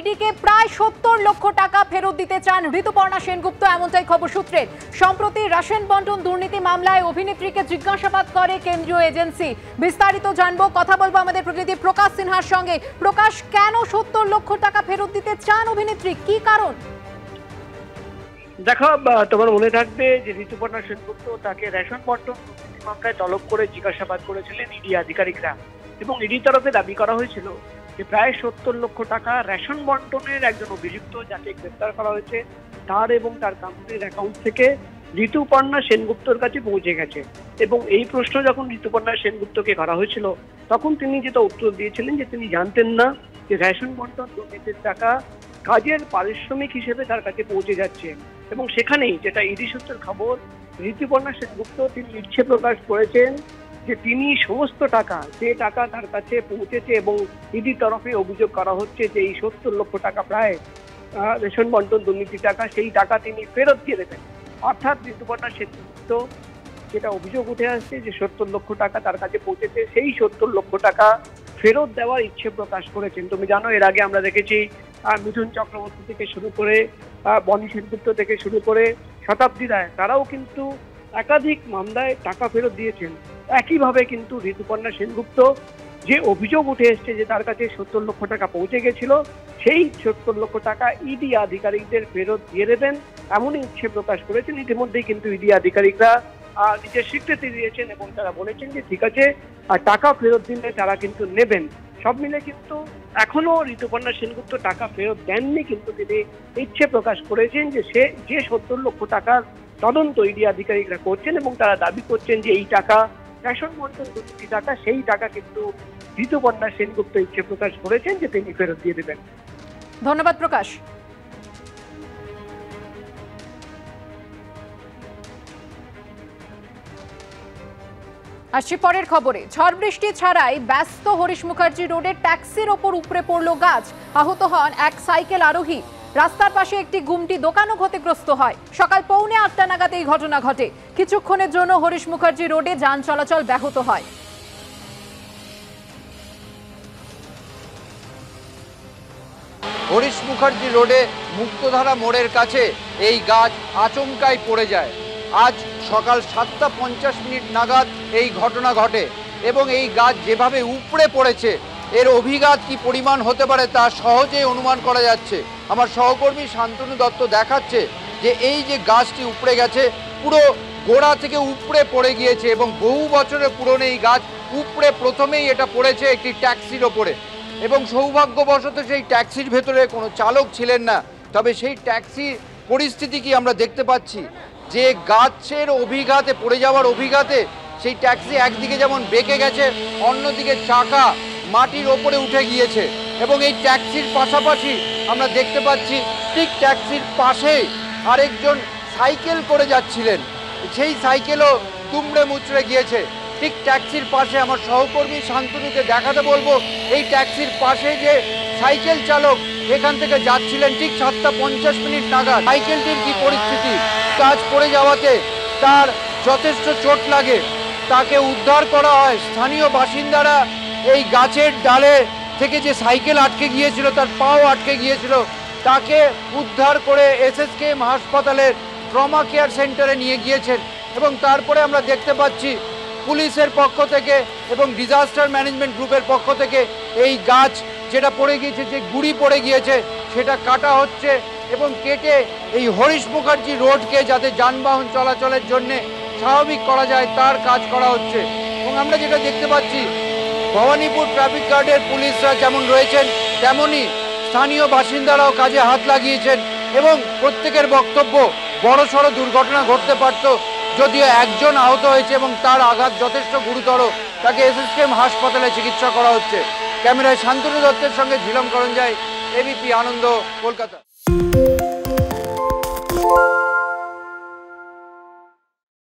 ইডিকে প্রায় 70 লক্ষ টাকা ফেরত দিতে চান ঋতুপর্ণা সেনগুপ্ত, এমনটাই খবর সূত্রের। সম্প্রতি রেশন বন্টন দুর্নীতি মামলায় অভিনেত্রীকে জিজ্ঞাসাবাদ করে কেন্দ্রীয় এজেন্সি। বিস্তারিত জানবো, কথা বলবো আমাদের প্রতিনিধি প্রকাশ সিনহার সঙ্গে। প্রকাশ, কেন 70 লক্ষ টাকা ফেরত দিতে চান অভিনেত্রী, কি কারণ? দেখো, তোমার মনে থাকবে যে ঋতুপর্ণা সেনগুপ্ত তাকে রেশন বন্টন দুর্নীতি মামলায় তলব করে জিজ্ঞাসাবাদ করেছিলেন ইডি আধিকারিকরা, এবং ইডির তরফে দাবি করা হয়েছিল যে প্রায় 70 লক্ষ টাকা রেশন বন্টনের একজন অভিযুক্ত যাকে গ্রেফতার করা হয়েছে তার এবং তার কোম্পানির অ্যাকাউন্ট থেকে ঋতুপর্ণা সেনগুপ্তর কাছে পৌঁছে গেছে। এবং এই প্রশ্ন যখন ঋতুপর্ণা সেনগুপ্তকে করা হয়েছিল তখন তিনি যেটা উত্তর দিয়েছিলেন যে তিনি জানতেন না যে রেশন বন্টন দুর্নীতির টাকা কাজের পারিশ্রমিক হিসেবে তার কাছে পৌঁছে যাচ্ছে। এবং সেখানেই যেটা ইডি সূত্রের খবর, ঋতুপর্ণা সেনগুপ্ত তিনি ইচ্ছে প্রকাশ করেছেন যে তিনি সমস্ত টাকা, যে টাকা তার কাছে পৌঁছেছে এবং ইডির তরফে অভিযোগ করা হচ্ছে যে এই 70 লক্ষ টাকা প্রায় রেশন বন্টন দুর্নীতি টাকা, সেই টাকা তিনি ফেরত দিয়ে দেবেন। অর্থাৎ ঋতুপর্ণা সেনগুপ্ত যেটা অভিযোগ উঠে আসছে যে 70 লক্ষ টাকা তার কাছে পৌঁছেছে, সেই 70 লক্ষ টাকা ফেরত দেওয়ার ইচ্ছে প্রকাশ করেছেন। তুমি জানো, এর আগে আমরা দেখেছি মিঠুন চক্রবর্তী থেকে শুরু করে বনি সেনগুপ্ত থেকে শুরু করে শতাব্দী রায়, তারাও কিন্তু একাধিক মামলায় টাকা ফেরত দিয়েছেন। একইভাবে কিন্তু ঋতুপর্ণা সেনগুপ্ত যে অভিযোগ উঠে এসছে যে তার কাছে 70 লক্ষ টাকা পৌঁছে গেছিল, সেই 70 লক্ষ টাকা ইডি আধিকারিকদের ফেরত দিয়ে দেবেন এমনই ইচ্ছে প্রকাশ করেছেন। ইতিমধ্যেই কিন্তু ইডি আধিকারিকরা নিজের স্বীকৃতি দিয়েছেন এবং তারা বলেছেন যে ঠিক আছে, টাকা ফেরত দিলে তারা কিন্তু নেবেন। সব মিলে কিন্তু এখনো ঋতুপর্ণা সেনগুপ্ত টাকা ফেরত দেননি, কিন্তু তিনি ইচ্ছে প্রকাশ করেছেন যে সে যে 70 লক্ষ টাকার তদন্ত ইডি আধিকারিকরা করছেন এবং তারা দাবি করছেন যে এই টাকা রেশন বন্টন দুর্নীতি টাকা, সেই টাকা কিন্তু ঋতুপর্ণা সেনগুপ্ত ইচ্ছে প্রকাশ করেছেন যে তিনি ফেরত দিয়ে দেবেন। ধন্যবাদ প্রকাশ। আসছি পরের খবরে। ঝড় বৃষ্টি ছাড়াই ব্যস্ত হরিশ মুখার্জি রোডে ট্যাক্সির ওপর উপড়ে পড়ল গাছ। আহত হন এক সাইকেল আরোহী। রাস্তার পাশে একটি গুমটি দোকানও ক্ষতিগ্রস্ত হয়। সকাল 7:45 নাগাদ এই ঘটনা ঘটে। কিছুক্ষণের জন্য হরিশ মুখার্জি রোডে যান চলাচল ব্যাহত হয়। হরিশ মুখার্জি রোডে মুক্তধারা মোড়ের কাছে এই গাছ আচমকাই পড়ে যায়। আজ সকাল 7:50 নাগাদ এই ঘটনা ঘটে এবং এই গাছ যেভাবে উপড়ে পড়েছে এর অভিঘাত কি পরিমাণ হতে পারে তা সহজেই অনুমান করা যাচ্ছে। আমার সহকর্মী শান্তনু দত্ত দেখাচ্ছে যে এই যে গাছটি উপড়ে গেছে পুরো গোড়া থেকে উপড়ে পড়ে গিয়েছে এবং বহু বছরের পুরনো এই গাছ উপড়ে প্রথমেই এটা পড়েছে একটি ট্যাক্সির ওপরে এবং সৌভাগ্যবশত সেই ট্যাক্সির ভেতরে কোনো চালক ছিলেন না। তবে সেই ট্যাক্সির পরিস্থিতি কি আমরা দেখতে পাচ্ছি যে গাছের অভিঘাতে পড়ে যাওয়ার অভিঘাতে সেই ট্যাক্সি একদিকে যেমন বেঁকে গেছে, অন্যদিকে চাকা মাটির ওপরে উঠে গিয়েছে এবং এই ট্যাক্সির পাশাপাশি আমরা দেখতে পাচ্ছি ঠিক ট্যাক্সির পাশে আরেকজন সাইকেল করে যাচ্ছিলেন, সেই সাইকেলও দুমড়ে মুচড়ে গিয়েছে। ঠিক ট্যাক্সির পাশে আমার সহকর্মী শান্তনুকে দেখাতে বলবো, এই ট্যাক্সির পাশে যে সাইকেল চালক এখান থেকে যাচ্ছিলেন ঠিক 7:50 নাগাদ, সাইকেলটির কি পরিস্থিতি, গাছ পড়ে যাওয়াতে তার যথেষ্ট চোট লাগে, তাকে উদ্ধার করা হয়। স্থানীয় বাসিন্দারা এই গাছের ডালে থেকে যে সাইকেল আটকে গিয়েছিল, তার পাও আটকে গিয়েছিল, তাকে উদ্ধার করে এসএসকেএম হাসপাতালের ট্রমা কেয়ার সেন্টারে নিয়ে গিয়েছেন এবং তারপরে আমরা দেখতে পাচ্ছি পুলিশের পক্ষ থেকে এবং ডিজাস্টার ম্যানেজমেন্ট গ্রুপের পক্ষ থেকে এই গাছ যেটা পড়ে গিয়েছে, যে গুড়ি পড়ে গিয়েছে, সেটা কাটা হচ্ছে এবং কেটে এই হরিশ মুখার্জি রোডকে যাতে যানবাহন চলাচলের জন্যে স্বাভাবিক করা যায় তার কাজ করা হচ্ছে। এবং আমরা যেটা দেখতে পাচ্ছি, ভবানীপুর ট্রাফিক গার্ডের পুলিশরা যেমন রয়েছেন তেমনই স্থানীয় বাসিন্দারাও কাজে হাত লাগিয়েছেন এবং প্রত্যেকের বক্তব্য বড়সড় দুর্ঘটনা ঘটতে পারত, যদিও একজন আহত হয়েছে এবং তার আঘাত যথেষ্ট গুরুতর, তাকে এসএসকেএম হাসপাতালে চিকিৎসা করা হচ্ছে। ক্যামেরায় শান্তনু দত্তের সঙ্গে ঝিলম করঞ্জাই, এবিপি আনন্দ, কলকাতা।